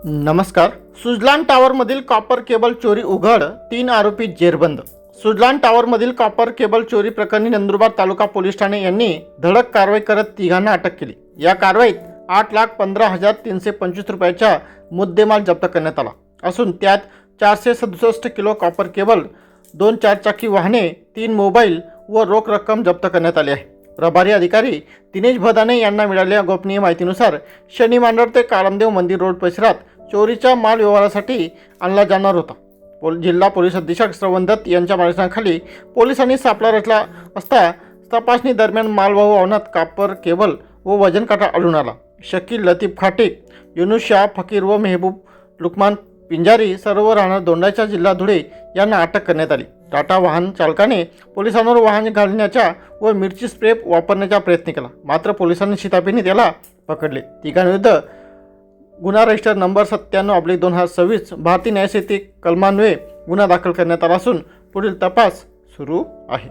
नमस्कार. सुजलान टॉवरमधील copper cable चोरी उघड, 3 आरोपी जेरबंद. सुजलान टॉवरमधील कॉपर केबल चोरी प्रकरणी नंदुरबार तालुका पोलीस ठाणे यांनी धडक कारवाई करत तिघांना अटक केली. या कारवाईत 8,15,325 रुपयाचा मुद्देमाल जप्त करण्यात आला असून त्यात 467 किलो कॉपर केबल, 2 चारचाकी वाहने, 3 मोबाईल व रोख रक्कम जप्त करण्यात आली आहे. प्रभारी अधिकारी दिनेश भदाने यांना मिळालेल्या गोपनीय माहितीनुसार शनी मांडर ते काळमदेव मंदिर रोड परिसरात चोरीचा माल व्यवहारासाठी आणला जाणार होता. जिल्हा पोलीस अधीक्षक श्रवण दत्त यांच्या मार्गदर्शनाखाली पोलिसांनी सापळा रचला असता तपासणी दरम्यान मालवाहू वाहनात कॉपर केबल व वजन काटा आढळून आला. शकील लतीफ खाटिक, युनुस शाह फकीर व मेहबूब लुकमान पिंजारी सर्व राहणार दोंडाच्या जिल्हा धुळे यांना अटक करण्यात आली. टाटा वाहन चालकाने पोलिसांवर वाहन घालण्याचा व मिरची स्प्रे वापरण्याचा प्रयत्न केला, मात्र पोलिसांनी शिताफीने त्याला पकडले. तिघांविरुद्ध गुन्हा रजिस्टर नंबर 97/2026 भारतीय न्यायसेती कलमान्वये गुन्हा दाखल करण्यात आला असून पुढील तपास सुरू आहे.